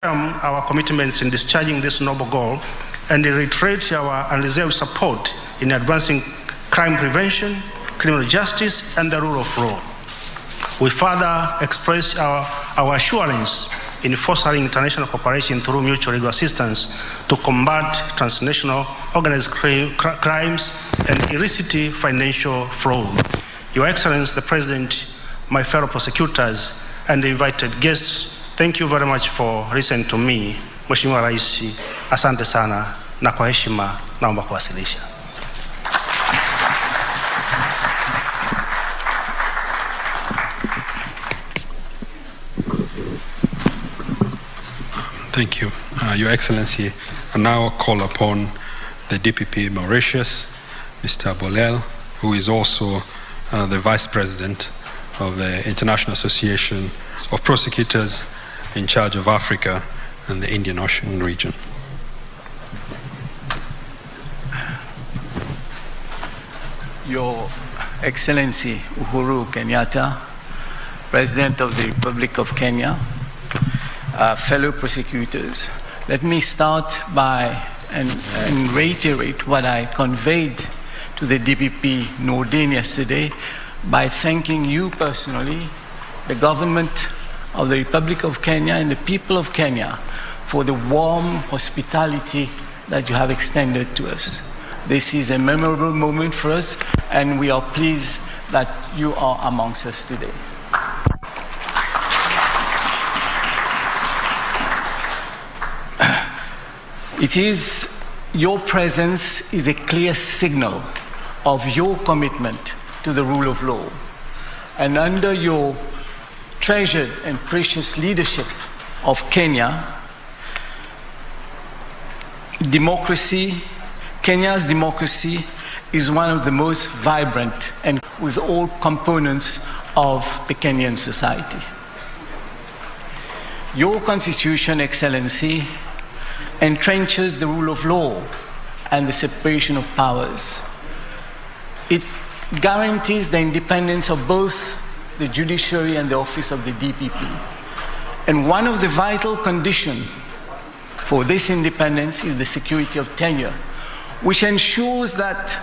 Our commitments in discharging this noble goal and reiterate our unreserved support in advancing crime prevention, criminal justice, and the rule of law. We further express our assurance in fostering international cooperation through mutual legal assistance to combat transnational organized crimes and illicit financial fraud. Your Excellency, the President, my fellow prosecutors, and the invited guests, thank you very much for listening to me. Mheshimiwa Rais, asante sana na kwa heshima naomba kuwasilisha. Thank you. Your Excellency, I now call upon the DPP Mauritius, Mr. Bolel, who is also the Vice President of the International Association of Prosecutors in charge of Africa and the Indian Ocean region. Your Excellency Uhuru Kenyatta, President of the Republic of Kenya, fellow prosecutors, let me start by and reiterate what I conveyed to the DPP Nordin yesterday by thanking you personally, the government of the Republic of Kenya and the people of Kenya for the warm hospitality that you have extended to us. This is a memorable moment for us, and we are pleased that you are amongst us today. Your presence is a clear signal of your commitment to the rule of law. And under your treasured and precious leadership of Kenya, Kenya's democracy is one of the most vibrant and with all components of the Kenyan society. Your constitution, Excellency, entrenches the rule of law and the separation of powers. It guarantees the independence of both the judiciary and the office of the DPP. And one of the vital conditions for this independence is the security of tenure, which ensures that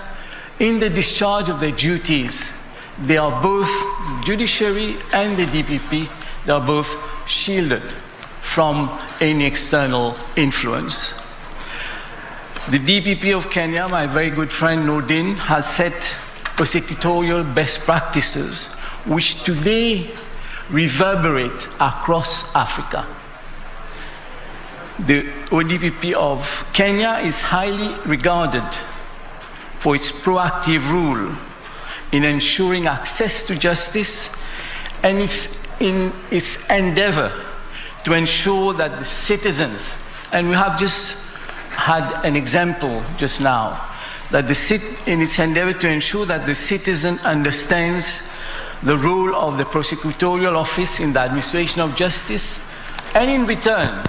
in the discharge of their duties, they are both, judiciary and the DPP, they are both shielded from any external influence. The DPP of Kenya, my very good friend Nordin, has set prosecutorial best practices which today reverberate across Africa. The ODPP of Kenya is highly regarded for its proactive role in ensuring access to justice and in its endeavor to ensure that the citizens, and we have just had an example just now, that in its endeavor to ensure that the citizen understands the role of the prosecutorial office in the administration of justice, and in return,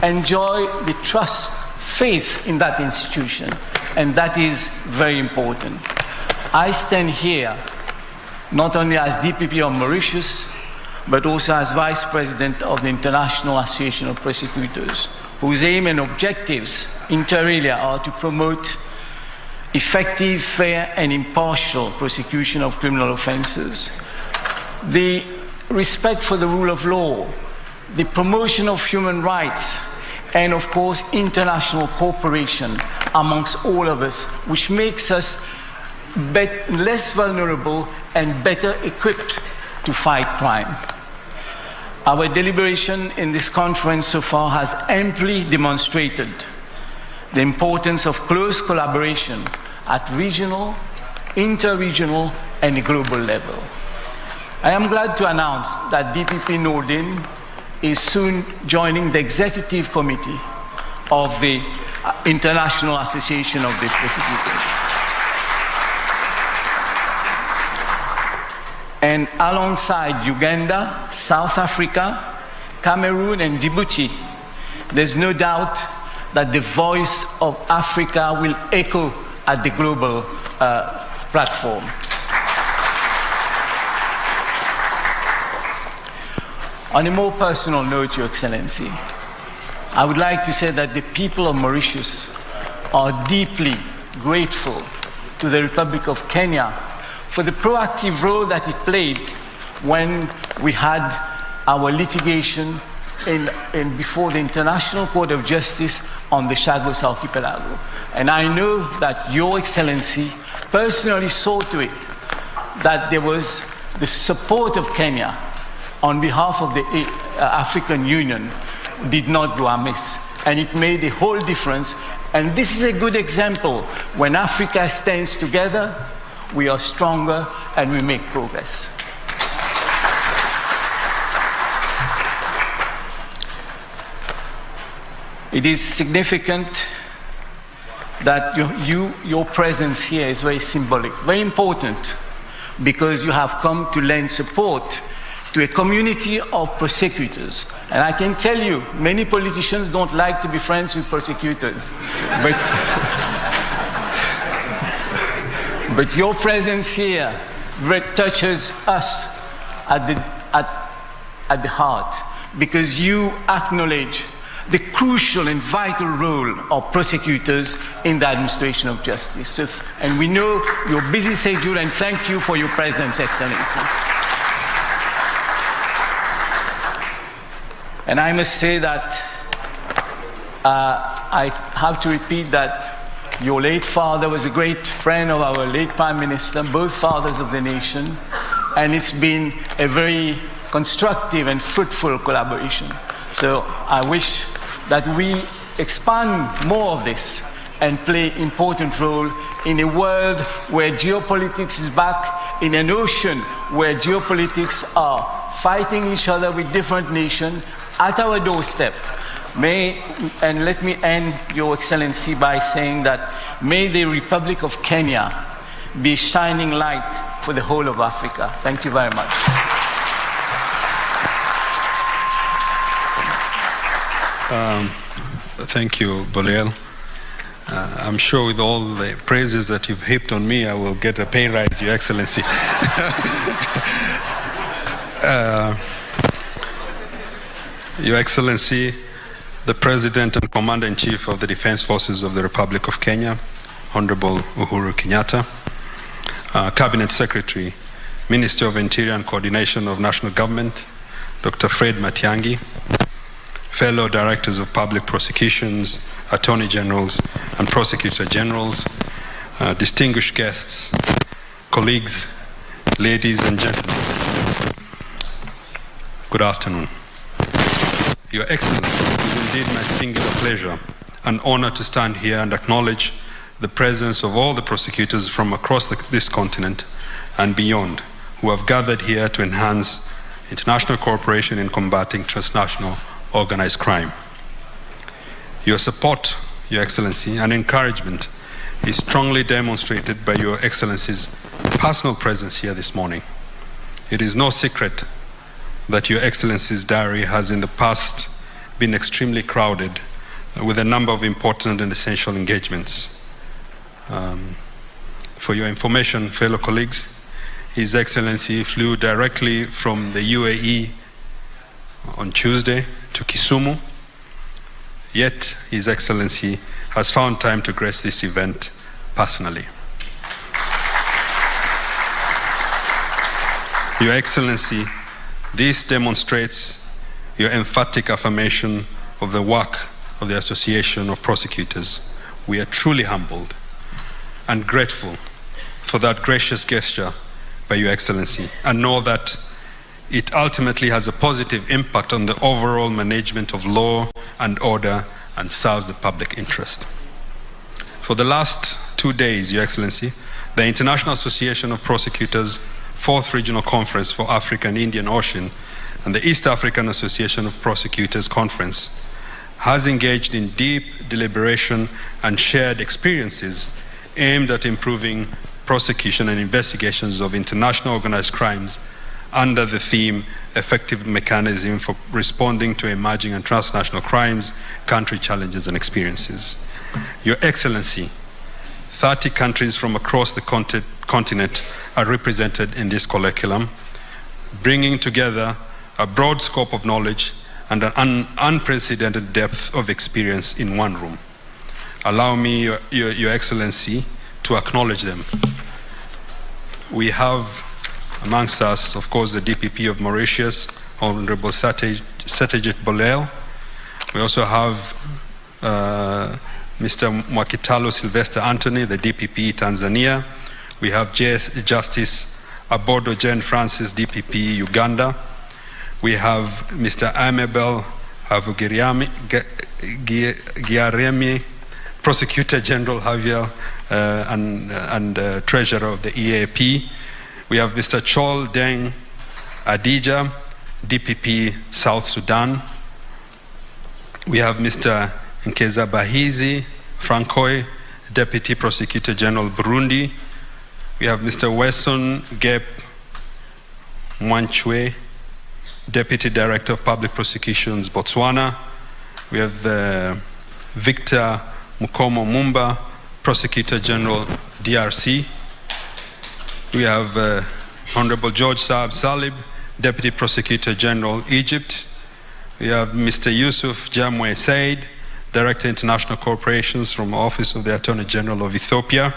enjoy the trust, faith in that institution. And that is very important. I stand here not only as DPP of Mauritius, but also as Vice President of the International Association of Prosecutors, whose aim and objectives, inter alia, are to promote effective, fair, and impartial prosecution of criminal offenses, the respect for the rule of law, the promotion of human rights, and of course, international cooperation amongst all of us, which makes us less vulnerable and better equipped to fight crime. Our deliberation in this conference so far has amply demonstrated the importance of close collaboration at regional, inter-regional, and global level. I am glad to announce that DPP Nordin is soon joining the executive committee of the International Association of the Prosecutors. And alongside Uganda, South Africa, Cameroon, and Djibouti, there's no doubt that the voice of Africa will echo at the global platform. On a more personal note, Your Excellency, I would like to say that the people of Mauritius are deeply grateful to the Republic of Kenya for the proactive role that it played when we had our litigation before the International Court of Justice on the Chagos Archipelago. And I know that Your Excellency personally saw to it that there was the support of Kenya on behalf of the African Union did not go amiss. And it made a whole difference. And this is a good example. When Africa stands together, we are stronger and we make progress. It is significant that your presence here is very symbolic, very important, because you have come to lend support to a community of prosecutors. And I can tell you, many politicians don't like to be friends with prosecutors. But your presence here touches us at the heart, because you acknowledge the crucial and vital role of prosecutors in the administration of justice. So, and we know your busy schedule, and thank you for your presence, Excellency. And I must say that I have to repeat that your late father was a great friend of our late Prime Minister, both fathers of the nation, and it's been a very constructive and fruitful collaboration. So I wish that we expand more of this and play an important role in a world where geopolitics is back, in an ocean where geopolitics are fighting each other with different nations at our doorstep. And let me end, Your Excellency, by saying that may the Republic of Kenya be a shining light for the whole of Africa. Thank you very much. Thank you, Bolel. I'm sure with all the praises that you've heaped on me, I will get a pay rise, Your Excellency. Your Excellency, the President and Commander-in-Chief of the Defense Forces of the Republic of Kenya, Honorable Uhuru Kenyatta, Cabinet Secretary, Minister of Interior and Coordination of National Government, Dr. Fred Matiang'i, fellow Directors of Public Prosecutions, Attorney Generals, and Prosecutor Generals, distinguished guests, colleagues, ladies and gentlemen, good afternoon. Your Excellency, it is indeed my singular pleasure and honor to stand here and acknowledge the presence of all the prosecutors from across this continent and beyond who have gathered here to enhance international cooperation in combating transnational organized crime. Your support, Your Excellency, and encouragement is strongly demonstrated by Your Excellency's personal presence here this morning. It is no secret that Your Excellency's diary has in the past been extremely crowded with a number of important and essential engagements. For your information, fellow colleagues, His Excellency flew directly from the UAE on Tuesday to Kisumu, yet His Excellency has found time to grace this event personally. Your Excellency, this demonstrates your emphatic affirmation of the work of the Association of Prosecutors. We are truly humbled and grateful for that gracious gesture by Your Excellency, and know that it ultimately has a positive impact on the overall management of law and order and serves the public interest. For the last 2 days, Your Excellency, the International Association of Prosecutors' 4th Regional Conference for Africa and Indian Ocean and the East African Association of Prosecutors Conference has engaged in deep deliberation and shared experiences aimed at improving prosecution and investigations of international organized crimes under the theme Effective Mechanism for Responding to Emerging and Transnational Crimes, Country Challenges and Experiences. Your Excellency, 30 countries from across the continent are represented in this curriculum, bringing together a broad scope of knowledge and an unprecedented depth of experience in one room. Allow me, Your Excellency, to acknowledge them. We have amongst us, of course, the DPP of Mauritius, Honorable Satyajit Bolel. We also have Mr. Mwakitalo Sylvester Anthony, the DPP Tanzania. We have Justice Abodo Jane Francis, DPP Uganda. We have Mr. Amabel Giaremi, Prosecutor General Javier, and Treasurer of the EAP. We have Mr. Chol Deng Adija, DPP South Sudan. We have Mr. Nkeza Bahizi Francois, Deputy Prosecutor General Burundi. We have Mr. Wesson Gep Mwanchwe, Deputy Director of Public Prosecutions Botswana. We have Victor Mukomo Mumba, Prosecutor General DRC. We have Honorable George Saab Salib, Deputy Prosecutor General Egypt. We have Mr. Yusuf Jamwe Said, Director International Corporations from the Office of the Attorney General of Ethiopia.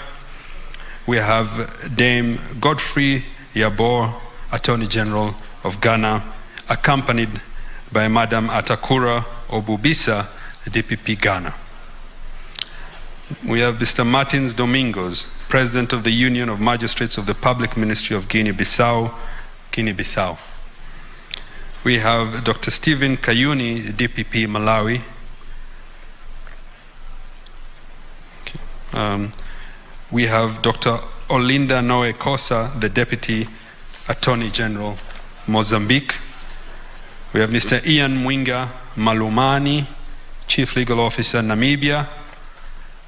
We have Dame Godfrey Yabor, Attorney General of Ghana, accompanied by Madam Atakura Obubisa, DPP Ghana. We have Mr. Martins Domingos, President of the Union of Magistrates of the Public Ministry of Guinea-Bissau, Guinea-Bissau. We have Dr. Stephen Kayuni, DPP Malawi. We have Dr. Olinda Noe Kosa, the Deputy Attorney General, Mozambique. We have Mr. Ian Mwinga Malumani, Chief Legal Officer, Namibia.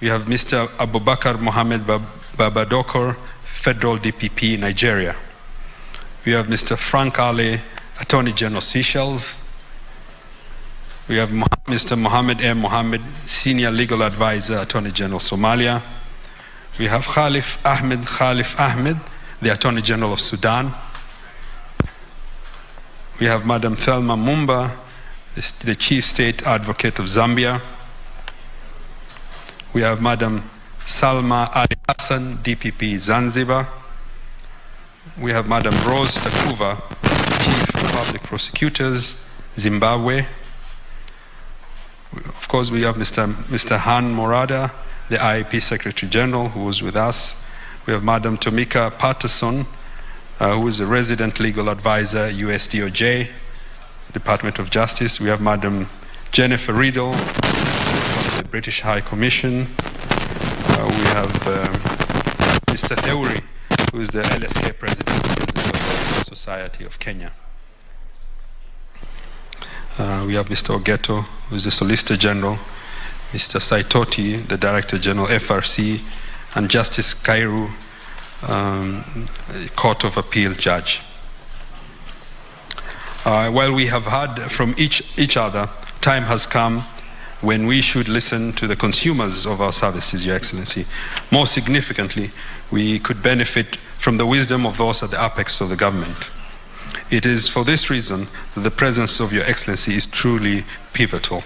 We have Mr. Abubakar Mohamed Babadokor, Federal DPP, Nigeria. We have Mr. Frank Ale, Attorney General, Seychelles. We have Mr. Mohammed M. Mohammed, Senior Legal Advisor, Attorney General, Somalia. We have Khalif Ahmed, the Attorney General of Sudan. We have Madam Thelma Mumba, the Chief State Advocate of Zambia. We have Madam Salma Ali Hassan, DPP Zanzibar. We have Madam Rose Takuva, Chief Public Prosecutors, Zimbabwe. Of course, we have Mr. Han Morada, the IAP Secretary General, who was with us. We have Madam Tomika Patterson, who is a resident legal advisor, USDOJ, Department of Justice. We have Madam Jennifer Riddle, the British High Commission. We have Mr. Theuri, who is the LSK President of the Law Society of Kenya. We have Mr. Ogeto, who is the Solicitor General, Mr. Saitoti, the Director General, FRC, and Justice Kairu, Court of Appeal Judge. While we have heard from each other, time has come when we should listen to the consumers of our services, Your Excellency. More significantly, we could benefit from the wisdom of those at the apex of the government. It is for this reason that the presence of Your Excellency is truly pivotal.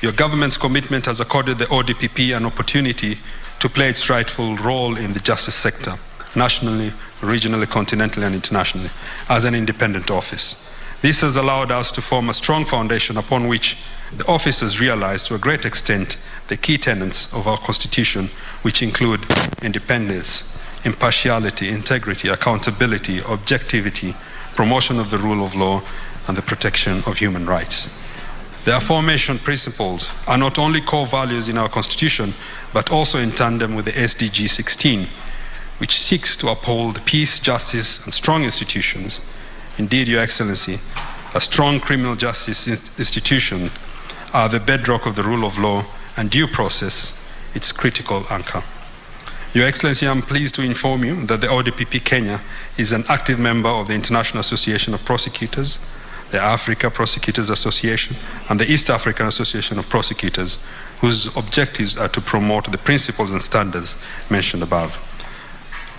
Your government's commitment has accorded the ODPP an opportunity to play its rightful role in the justice sector, nationally, regionally, continentally, and internationally, as an independent office. This has allowed us to form a strong foundation upon which the office has realized to a great extent the key tenets of our Constitution, which include independence, impartiality, integrity, accountability, objectivity, promotion of the rule of law, and the protection of human rights. The aforementioned principles are not only core values in our Constitution, but also in tandem with the SDG 16, which seeks to uphold peace, justice, and strong institutions. Indeed, Your Excellency, a strong criminal justice institution are the bedrock of the rule of law, and due process its critical anchor. Your Excellency, I am pleased to inform you that the ODPP Kenya is an active member of the International Association of Prosecutors, the Africa Prosecutors Association, and the East African Association of Prosecutors, whose objectives are to promote the principles and standards mentioned above.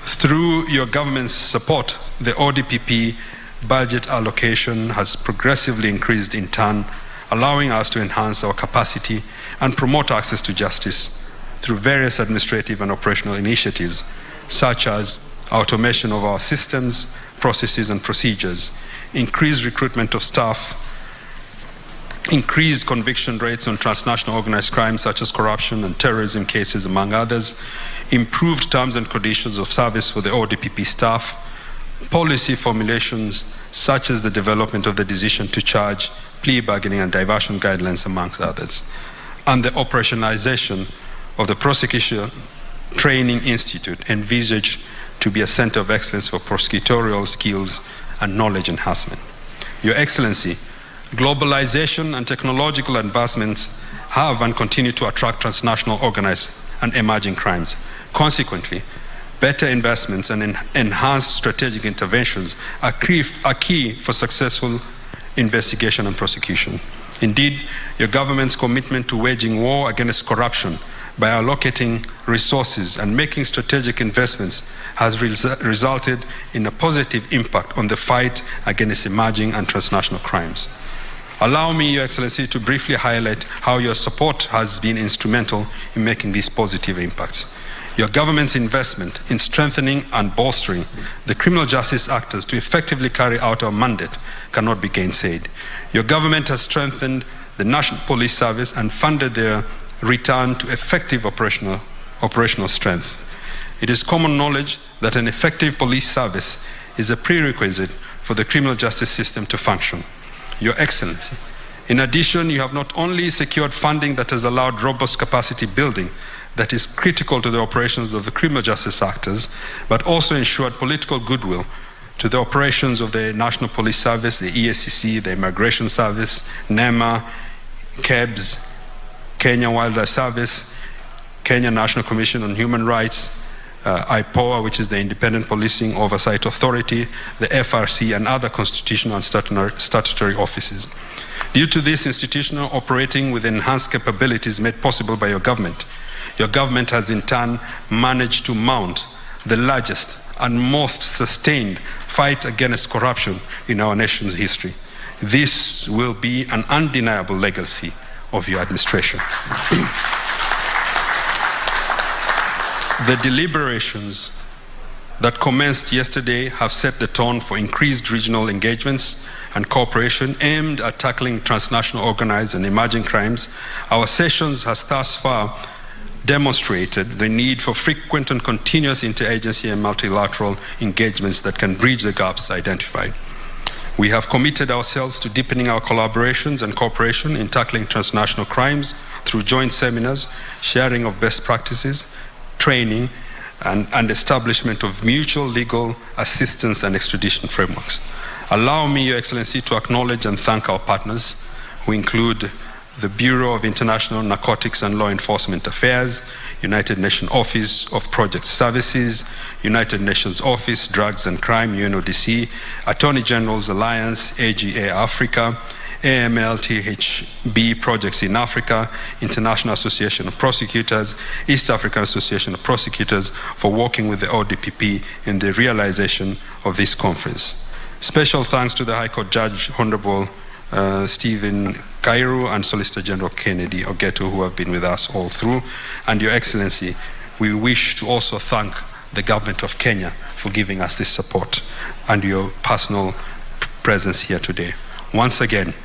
Through your government's support, the ODPP budget allocation has progressively increased in turn, allowing us to enhance our capacity and promote access to justice through various administrative and operational initiatives, such as automation of our systems, processes and procedures, increased recruitment of staff, increased conviction rates on transnational organized crimes such as corruption and terrorism cases, among others, improved terms and conditions of service for the ODPP staff, policy formulations such as the development of the decision to charge, plea bargaining and diversion guidelines, amongst others, and the operationalization of the Prosecution Training Institute, envisaged to be a center of excellence for prosecutorial skills and knowledge enhancement. Your Excellency, globalization and technological advancements have and continue to attract transnational organized and emerging crimes. Consequently, better investments and enhanced strategic interventions are key for successful investigation and prosecution. Indeed, your government's commitment to waging war against corruption by allocating resources and making strategic investments has resulted in a positive impact on the fight against emerging and transnational crimes. Allow me, Your Excellency, to briefly highlight how your support has been instrumental in making these positive impacts. Your government's investment in strengthening and bolstering the criminal justice actors to effectively carry out our mandate cannot be gainsaid. Your government has strengthened the National Police Service and funded their return to effective operational strength. It is common knowledge that an effective police service is a prerequisite for the criminal justice system to function. Your Excellency, in addition, you have not only secured funding that has allowed robust capacity building that is critical to the operations of the criminal justice actors, but also ensured political goodwill to the operations of the National Police Service, the EACC, the Immigration Service, NEMA, KEBS, Kenya Wildlife Service, Kenya National Commission on Human Rights, IPOA, which is the Independent Policing Oversight Authority, the FRC, and other constitutional and statutory offices. Due to this institutional operating with enhanced capabilities made possible by your government has in turn managed to mount the largest and most sustained fight against corruption in our nation's history. This will be an undeniable legacy of your administration. The deliberations that commenced yesterday have set the tone for increased regional engagements and cooperation aimed at tackling transnational organized and emerging crimes. Our sessions has thus far demonstrated the need for frequent and continuous interagency and multilateral engagements that can bridge the gaps identified. We have committed ourselves to deepening our collaborations and cooperation in tackling transnational crimes through joint seminars, sharing of best practices, training, and establishment of mutual legal assistance and extradition frameworks. Allow me, Your Excellency, to acknowledge and thank our partners, who include the Bureau of International Narcotics and Law Enforcement Affairs, United Nations Office of Project Services, United Nations Office, Drugs and Crime, UNODC, Attorney General's Alliance, AGA Africa, AMLTHB Projects in Africa, International Association of Prosecutors, East African Association of Prosecutors, for working with the ODPP in the realization of this conference. Special thanks to the High Court Judge, Honorable Stephen Kairu, and Solicitor General Kennedy Ogeto, who have been with us all through. And Your Excellency, we wish to also thank the government of Kenya for giving us this support and your personal presence here today. Once again,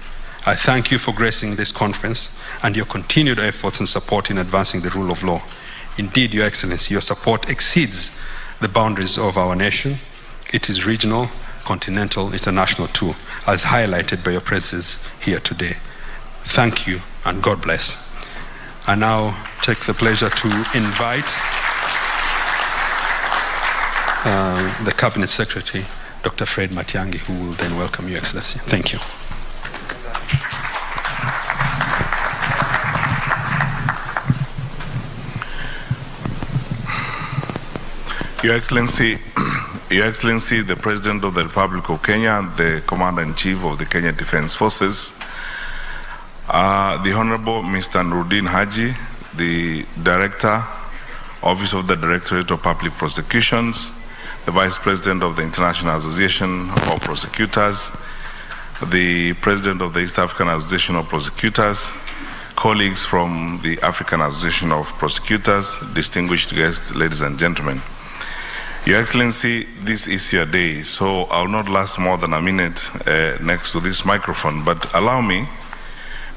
I thank you for gracing this conference and your continued efforts and support in advancing the rule of law. Indeed, Your Excellency, your support exceeds the boundaries of our nation. It is regional, continental, international too, as highlighted by your presence here today. Thank you and God bless. I now take the pleasure to invite the Cabinet Secretary, Dr. Fred Matiang'i, who will then welcome Your Excellency. Thank you. Your Excellency, the President of the Republic of Kenya and the Commander-in-Chief of the Kenya Defense Forces, the Honorable Mr. Nuruddin Haji, the Director, Office of the Directorate of Public Prosecutions, the Vice President of the International Association of Prosecutors, the President of the East African Association of Prosecutors, colleagues from the African Association of Prosecutors, distinguished guests, ladies and gentlemen. Your Excellency, this is your day, so I'll not last more than a minute next to this microphone, but allow me,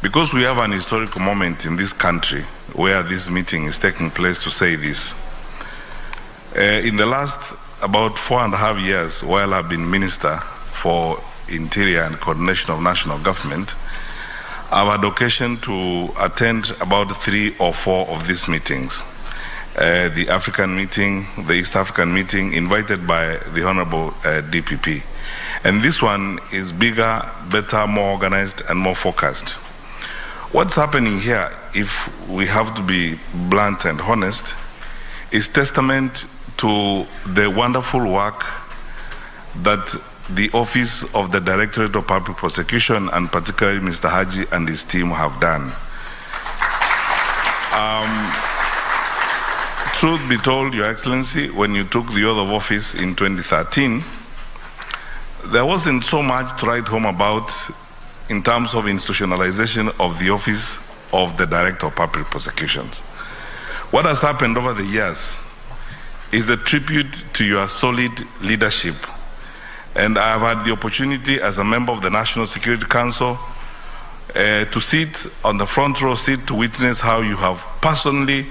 because we have an historical moment in this country where this meeting is taking place, to say this. In the last about 4.5 years, while I've been Minister for Interior and Coordination of National Government, I've had occasion to attend about 3 or 4 of these meetings. The African meeting, the East African meeting, invited by the Honorable DPP. And this one is bigger, better, more organized, and more focused. What's happening here, if we have to be blunt and honest, is testament to the wonderful work that the Office of the Directorate of Public Prosecution, and particularly Mr. Haji and his team, have done. Truth be told, Your Excellency, when you took the oath of office in 2013, there wasn't so much to write home about in terms of institutionalization of the Office of the Director of Public Prosecutions. What has happened over the years is a tribute to your solid leadership. And I have had the opportunity as a member of the National Security Council to sit on the front row seat to witness how you have personally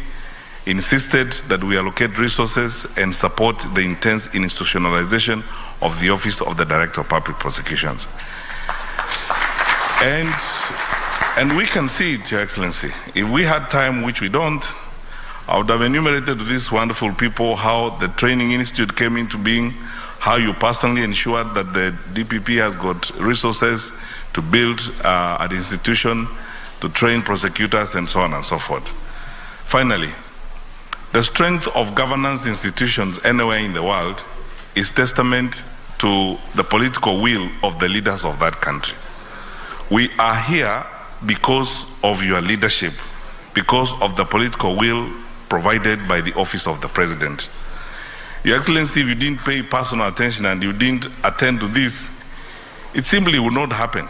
insisted that we allocate resources and support the intense institutionalization of the Office of the Director of Public Prosecutions. And we can see it, Your Excellency. If we had time, which we don't, I would have enumerated to these wonderful people how the Training Institute came into being, how you personally ensured that the DPP has got resources to build an institution to train prosecutors and so on and so forth. Finally, the strength of governance institutions anywhere in the world is testament to the political will of the leaders of that country. We are here because of your leadership, because of the political will provided by the Office of the President. Your Excellency, if you didn't pay personal attention and you didn't attend to this, it simply would not happen.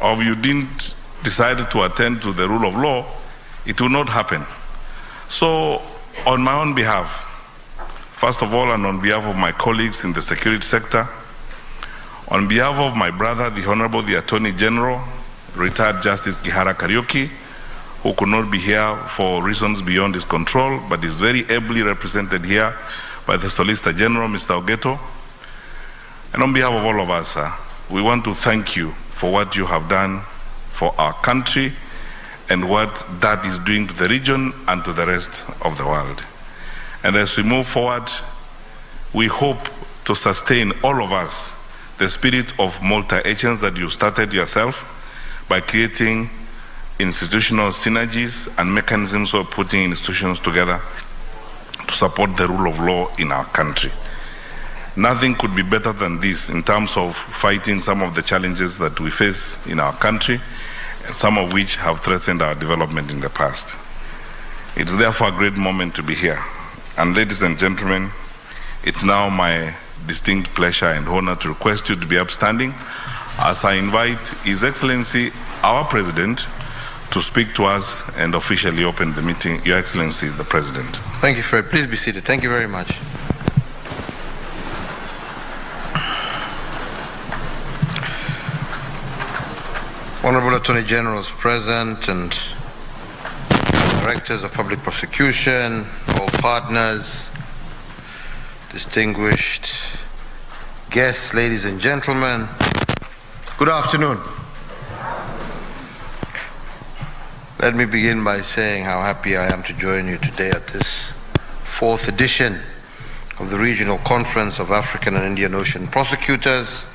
Or if you didn't decide to attend to the rule of law, it will not happen. So, on my own behalf, first of all, and on behalf of my colleagues in the security sector, on behalf of my brother, the Honorable the Attorney General, retired Justice Kihara Kariuki, who could not be here for reasons beyond his control, but is very ably represented here by the Solicitor General, Mr. Ogeto. And on behalf of all of us, we want to thank you for what you have done for our country and what that is doing to the region and to the rest of the world. And as we move forward, we hope to sustain, all of us, the spirit of multi-agents that you started yourself by creating institutional synergies and mechanisms of putting institutions together to support the rule of law in our country. Nothing could be better than this in terms of fighting some of the challenges that we face in our country, some of which have threatened our development in the past. It's therefore a great moment to be here. And ladies and gentlemen, it's now my distinct pleasure and honor to request you to be upstanding as I invite His Excellency, our President, to speak to us and officially open the meeting. Your Excellency, the President. Thank you, Fred. Please be seated. Thank you very much. Honorable Attorney Generals present and Directors of Public Prosecution, all partners, distinguished guests, ladies and gentlemen, good afternoon. Let me begin by saying how happy I am to join you today at this 4th edition of the Regional Conference of African and Indian Ocean Prosecutors,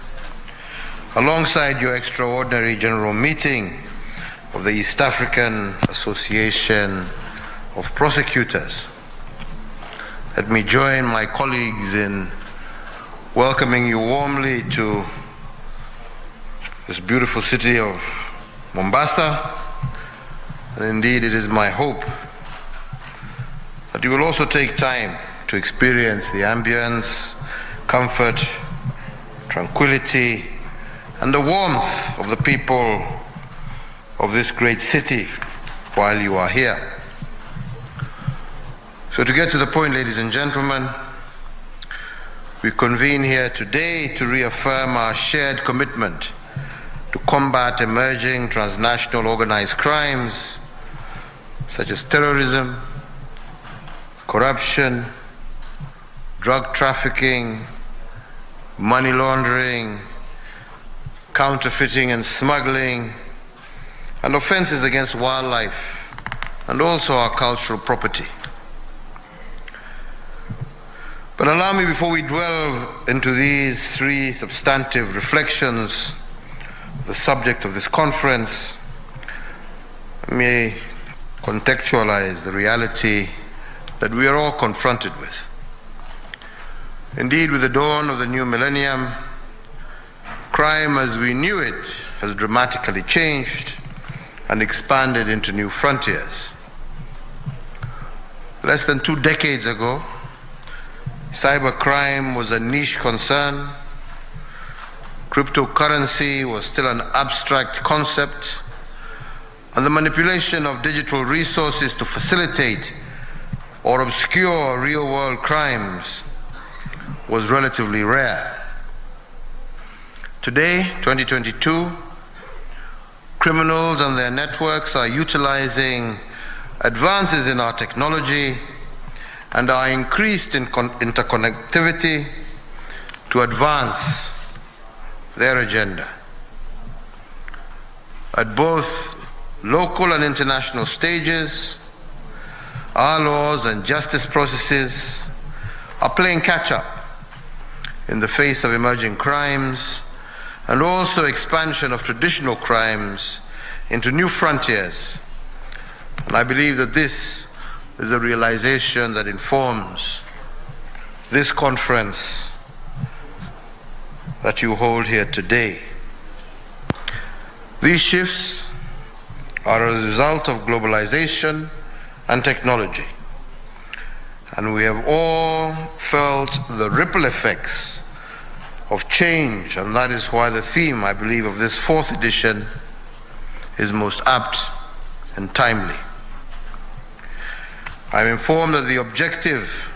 alongside your extraordinary general meeting of the East African Association of Prosecutors. Let me join my colleagues in welcoming you warmly to this beautiful city of Mombasa. And indeed, it is my hope that you will also take time to experience the ambience, comfort, tranquility, and the warmth of the people of this great city while you are here. So to get to the point, ladies and gentlemen, we convene here today to reaffirm our shared commitment to combat emerging transnational organized crimes such as terrorism, corruption, drug trafficking, money laundering, counterfeiting and smuggling, and offenses against wildlife, and also our cultural property. But allow me, before we delve into these three substantive reflections, the subject of this conference, let me contextualize the reality that we are all confronted with. Indeed, with the dawn of the new millennium, crime as we knew it has dramatically changed and expanded into new frontiers. Less than 2 decades ago, cybercrime was a niche concern. Cryptocurrency was still an abstract concept, and the manipulation of digital resources to facilitate or obscure real-world crimes was relatively rare. Today, 2022, criminals and their networks are utilizing advances in our technology and our increased interconnectivity to advance their agenda. At both local and international stages, our laws and justice processes are playing catch-up in the face of emerging crimes and also expansion of traditional crimes into new frontiers. And I believe that this is a realization that informs this conference that you hold here today. These shifts are a result of globalization and technology, and we have all felt the ripple effects of change, and that is why the theme, I believe, of this 4th edition is most apt and timely. I'm informed that the objective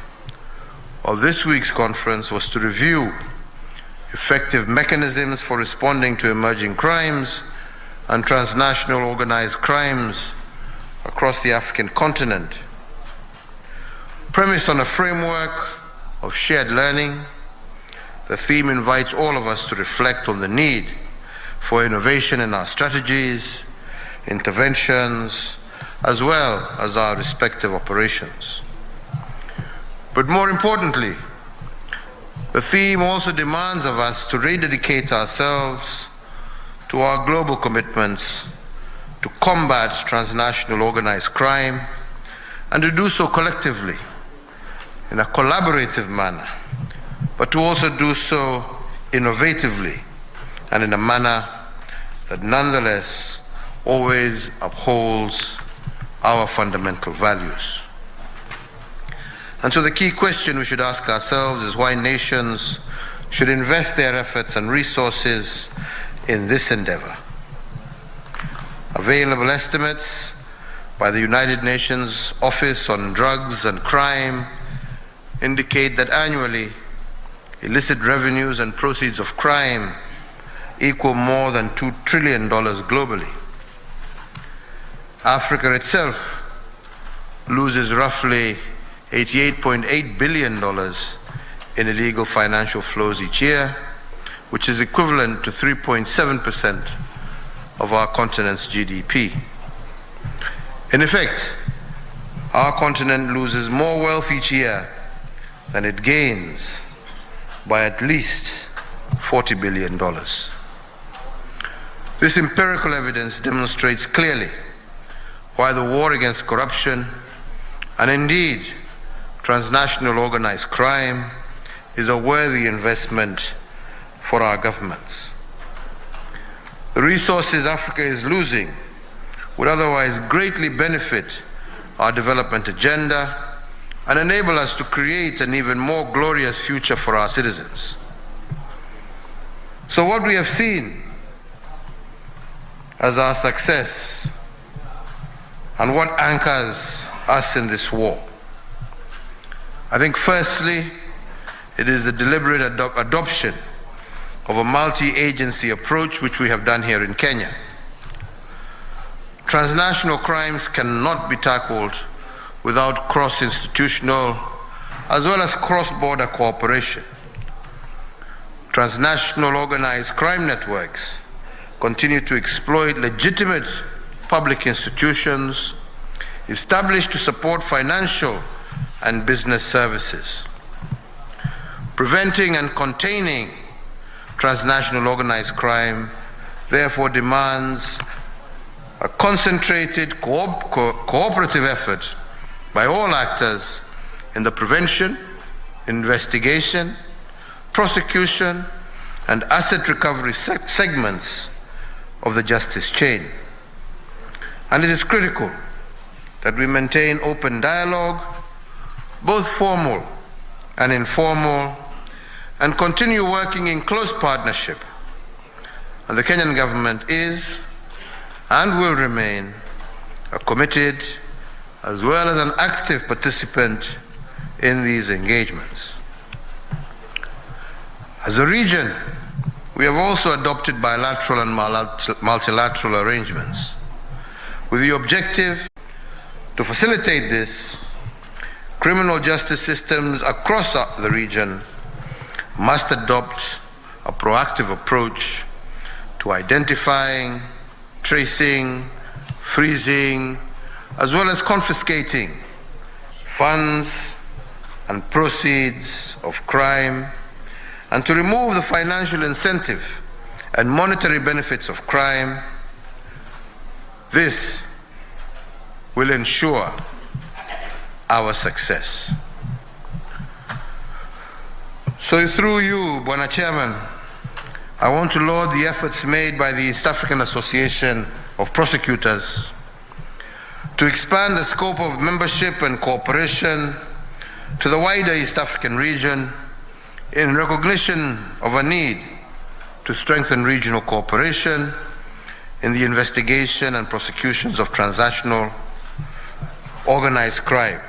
of this week's conference was to review effective mechanisms for responding to emerging crimes and transnational organized crimes across the African continent. Premised on a framework of shared learning, the theme invites all of us to reflect on the need for innovation in our strategies, interventions, as well as our respective operations. But more importantly, the theme also demands of us to rededicate ourselves to our global commitments to combat transnational organized crime, and to do so collectively in a collaborative manner, but to also do so innovatively and in a manner that nonetheless always upholds our fundamental values. And so the key question we should ask ourselves is why nations should invest their efforts and resources in this endeavor. Available estimates by the United Nations Office on Drugs and Crime indicate that annually illicit revenues and proceeds of crime equal more than $2 trillion globally. Africa itself loses roughly $88.8 billion in illegal financial flows each year, which is equivalent to 3.7% of our continent's GDP. In effect, our continent loses more wealth each year than it gains by at least $40 billion. This empirical evidence demonstrates clearly why the war against corruption and indeed transnational organized crime is a worthy investment for our governments. The resources Africa is losing would otherwise greatly benefit our development agenda, and enable us to create an even more glorious future for our citizens. So what we have seen as our success and what anchors us in this war, I think firstly, it is the deliberate adoption of a multi-agency approach which we have done here in Kenya. Transnational crimes cannot be tackled without cross-institutional as well as cross-border cooperation. Transnational organized crime networks continue to exploit legitimate public institutions established to support financial and business services. Preventing and containing transnational organized crime therefore demands a concentrated cooperative effort by all actors in the prevention, investigation, prosecution, and asset recovery segments of the justice chain. And it is critical that we maintain open dialogue, both formal and informal, and continue working in close partnership. And the Kenyan government is and will remain a committed as well as an active participant in these engagements. As a region, we have also adopted bilateral and multilateral arrangements with the objective to facilitate this. Criminal justice systems across the region must adopt a proactive approach to identifying, tracing, freezing, as well as confiscating funds and proceeds of crime, and to remove the financial incentive and monetary benefits of crime. This will ensure our success. So through you, Bwana Chairman, I want to laud the efforts made by the East African Association of Prosecutors to expand the scope of membership and cooperation to the wider East African region in recognition of a need to strengthen regional cooperation in the investigation and prosecutions of transnational organized crime.